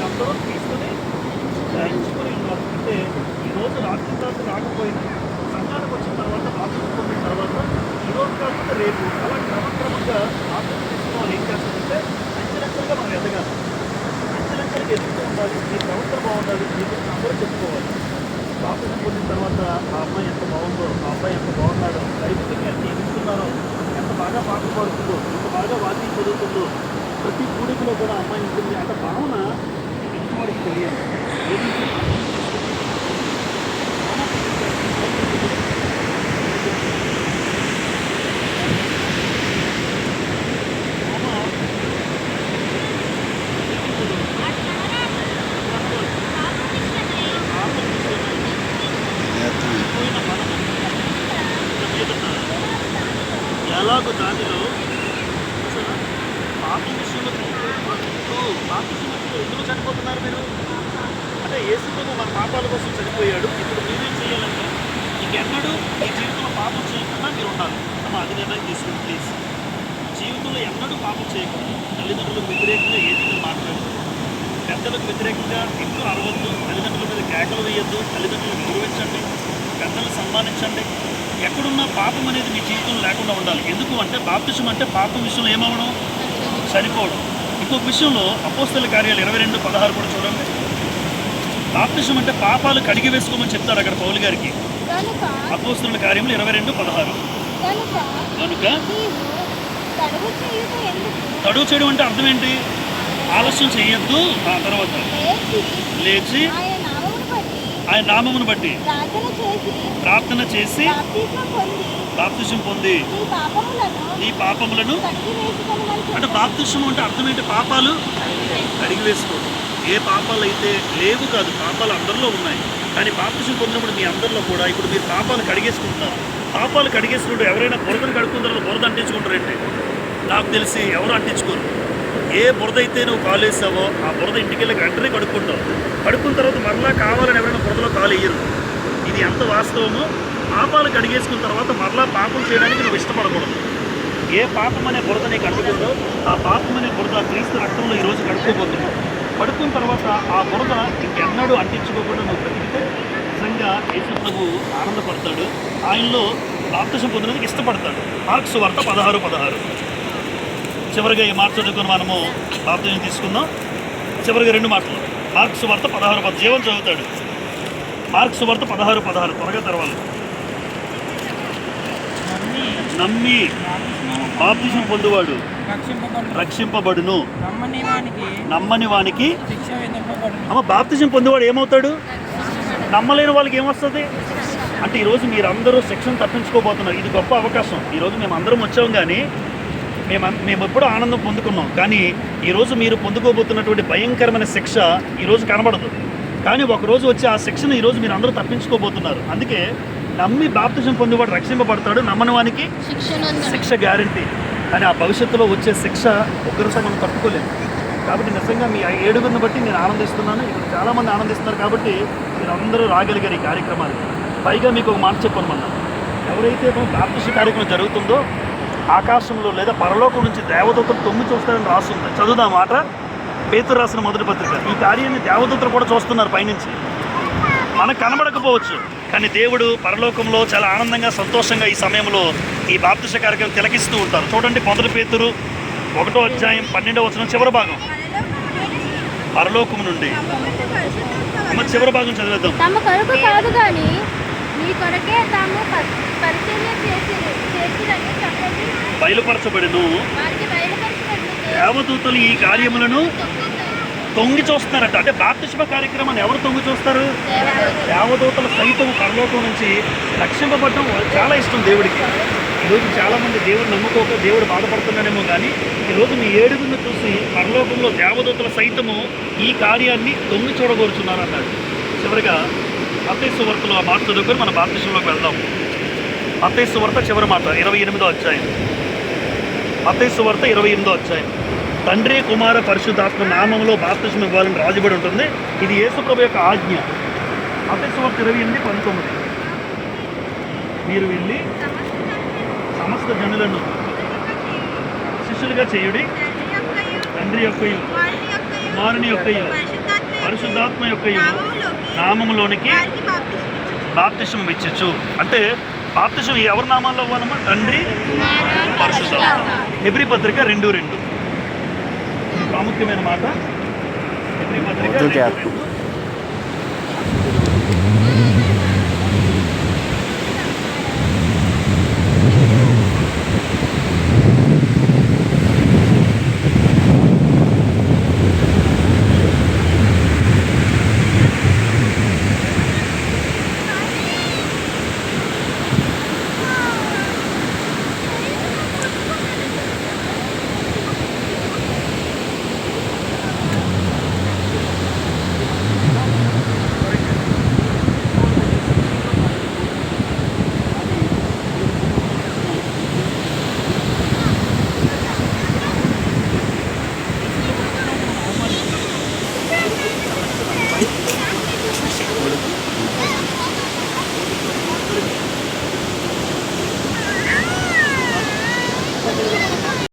అందరూ తీసుకుని గ్రహించుకుని ఉన్నారు. అంటే ఈరోజు రాత్రి రాకపోయినా సంఘానికి వచ్చిన తర్వాత బాప్తిజం పొందిన తర్వాత ఈరోజు కాకుండా రేపు అలా క్రమక్రమంగా బాప్తిజం తీసుకోవాలి. ఏం చేస్తారంటే అంచెలంచెలుగా మనం ఎదగాలి, అంచెలంచెలుగా ఎదుగుతూ ఉండాలి. మీ ప్రవర్తన బాగుండాలి, మీ గురించి అందరూ చెప్పుకోవాలి. బాప్తిజం పొందిన తర్వాత ఆ అమ్మాయి ఎంత బాగుందో, ఆ అబ్బాయి ఎంత బాగున్నాడో, దైవికంగా ఎంత ఎదుగుతున్నారో, ఎంత బాగా పాటలు పాడుతుందో, ఎంత బాగా వాక్యం చదువుతుందో, ప్రతి కూడికలో కూడా అమ్మాయి ఉంటుంది అంత భావన వాడికి తెలియాలి. ఎలాగో దానిలో పాప విషయంలో పాప విషయంలో ఎందుకు చనిపోతున్నారు మీరు అంటే యేసు ప్రభు మన పాపాల కోసం చనిపోయాడు. ఇప్పుడు మీరేం చేయాలంటే ఇంకెన్నడూ ఈ జీవితంలో పాపం చేయకుండా మీరు ఉండాలి. అది నిర్ణయం తీసుకుని ప్లీజ్ జీవితంలో ఎన్నడూ పాపం చేయకూడదు. తల్లిదండ్రులకు వ్యతిరేకంగా ఏది మీరు మాట్లాడదు, పెద్దలకు వ్యతిరేకంగా ఇంట్లో అరవద్దు, తల్లిదండ్రుల మీద కేకలు వేయొద్దు, తల్లిదండ్రులను గౌరవించండి, పెద్దలను సన్మానించండి. ఎక్కడున్నా పాపం అనేది మీ జీవితంలో లేకుండా ఉండాలి. ఎందుకు అంటే బాప్తిజం అంటే పాపం విషయంలో ఏమవడం, చనిపోవడం. ఇంకొక విషయంలో అపోస్తల కార్యాలు 22:16 కూడా చూడండి. బాప్తిజం అంటే పాపాలు కడిగి వేసుకోమని చెప్తారు అక్కడ పౌలు గారికి. అపోస్తల కార్యములు 22:16. కనుక తడువు చేయడం అంటే అర్థం ఏంటి? ఆలస్యం చేయొద్దు. ఆ తర్వాత లేచి ఆయన నామమును బట్టి ప్రార్థన చేసి బాప్తిజం పొంది ఈ పాపములను అంటే బాప్తిజం అంటే అర్థం ఏంటి? పాపాలు కడిగి వేసుకోవడం. ఏ పాపాలు అయితే లేవు కాదు, పాపాలు అందరిలో ఉన్నాయి. కానీ బాప్తిజం పొందినప్పుడు మీ అందరిలో కూడా ఇప్పుడు మీరు పాపాలు కడిగేసుకుంటున్నారు. పాపాలు కడిగేసుకుంటూ ఎవరైనా బురదను కడుక్కున్న బురద అంటించుకుంటారంటే నాకు తెలిసి ఎవరు అంటించుకోరు. ఏ బురద అయితే నువ్వు కాలు వేసావో ఆ బురద ఇంటికి వెళ్ళి వెంటనే కడుక్కుంటావు. కడుక్కున్న తర్వాత మరలా కావాలని ఎవరైనా బురదలో కాలు వేయరు. ఇది ఎంత వాస్తవమో పాపాలు కడిగేసుకున్న తర్వాత మరలా పాపం చేయడానికి నువ్వు ఇష్టపడకూడదు. ఏ పాపం అనే బురద నీకు అంటుకుందో ఆ పాపం అనే బురద క్రీస్తు రక్తంలో ఈరోజు కడుక్కోబోతున్నావు. కడుక్కున్న తర్వాత ఆ బురద ఇంకెన్నడూ అంటించుకోకుండా నువ్వు బ్రతికితే నిజంగా యేసు ప్రభు ఆనందపడతాడు, ఆయనలో బాప్తిజం పొందినందుకు ఇష్టపడతాడు. మార్క్స్ వార్త 16:16. చివరిగా ఈ మాట చదువుకుని మనము బాప్తిజం తీసుకుందాం. చివరిగా 2 మాటలు. మార్క్స్ వార్త 16:10 జీవన్ చదువుతాడు. మార్క్స్ వార్త 16:16 త్వరగా తెరవాలి. నమ్మి బాప్తిజం పొందువాడు రక్షింపబడును, నమ్మని వానికి బాప్తిజం పొందేవాడు ఏమవుతాడు? నమ్మలేని వాళ్ళకి ఏమొస్తుంది అంటే ఈరోజు మీరందరూ శిక్షను తప్పించుకోబోతున్నారు. ఇది గొప్ప అవకాశం. ఈరోజు మేము అందరం వచ్చాం, కానీ మేము ఎప్పుడూ ఆనందం పొందుకున్నాం. కానీ ఈరోజు మీరు పొందుకోబోతున్నటువంటి భయంకరమైన శిక్ష ఈరోజు కనబడదు. కానీ ఒకరోజు వచ్చి ఆ శిక్షను ఈరోజు మీరు అందరూ తప్పించుకోబోతున్నారు. అందుకే నమ్మి బాప్తిజం పొందేవాడు రక్షింపబడతాడు, నమ్మని వానికి శిక్ష గ్యారంటీ. కానీ ఆ భవిష్యత్తులో వచ్చే శిక్ష ఒక్కరితో మనం తట్టుకోలేము. కాబట్టి నిజంగా మీ 7గురిని బట్టి నేను ఆనందిస్తున్నాను. ఇక్కడ చాలామంది ఆనందిస్తున్నారు కాబట్టి మీరు అందరూ రాగలిగారు ఈ కార్యక్రమానికి. పైగా మీకు ఒక మాట చెప్పమన్నా, ఎవరైతే బాప్తిజం కార్యక్రమం జరుగుతుందో ఆకాశంలో లేదా పరలోకం నుంచి దేవదూతలు తొంగి చూస్తారని రాస్తుంది. చదువుదా మాట, పేతురు రాసిన మొదటి పత్రిక. ఈ కార్యాన్ని దేవదూతలు కూడా చూస్తున్నారు పైనుంచి. మనకు కనబడకపోవచ్చు, కానీ దేవుడు పరలోకంలో చాలా ఆనందంగా సంతోషంగా ఈ సమయంలో ఈ బాప్తిజ కార్యక్రమం తిలకిస్తూ ఉంటారు. చూడండి, మొదటి పేతురు 1:12 చివరి భాగం. పరలోకం నుండి చివరి భాగం చదివేద్దాం. తమ కొరకు కాదు గాని మీ కొరకే తాము పరిచర్య చేసిరని బయలుపరచబడిను. దేవదూతలు ఈ కార్యములను తొంగి చూస్తున్నారట. అంటే బాప్తిస్మ కార్యక్రమాన్ని ఎవరు తొంగి చూస్తారు? దేవదూతలు సైతం పరలోకం నుంచి రక్షింపబడడం చాలా ఇష్టం దేవుడికి. ఈరోజు చాలామంది దేవుడు నమ్ముకోక దేవుడు బాధపడుతున్నాడేమో, కానీ ఈరోజు మీ 7గురిని చూసి పరలోకంలో దేవదూతల సైతము ఈ కార్యాన్ని తొంగి చూడగోరుచున్నారు అన్నాడు. చివరిగా మత్తయి సువార్తలో ఆ మాట చదువుకొని మన బాప్తిస్మలోకి వెళ్దాం. మత్తయి సువార్త చివరి మాట 28వ అధ్యాయం. మత్తయి సువార్త 28వ అధ్యాయం. తండ్రి కుమార పరిశుద్ధాత్మ నామంలో బాప్తిస్మం ఇవ్వాలని రాజుబడి ఉంటుంది. ఇది యేసు ప్రభు యొక్క ఆజ్ఞ. మత్తయి సువార్త 28:19. మీరు వెళ్ళి సమస్త జనులను శిష్యులుగా చేయుడి, తండ్రి యొక్కయు కుమారుని యొక్కయు పరిశుద్ధాత్మ యొక్కయు నామములోనికి బాప్తిసం ఇచ్చచ్చు. అంటే బాప్తిసం ఎవరి నామాల్లో అవ్వాలమ్మా? తండ్రి, పరిశుద్ధాత్మ. హెబ్రీ పత్రిక 2:2 ప్రాముఖ్యమైన మాట. హెబ్రీ పత్రిక 2:2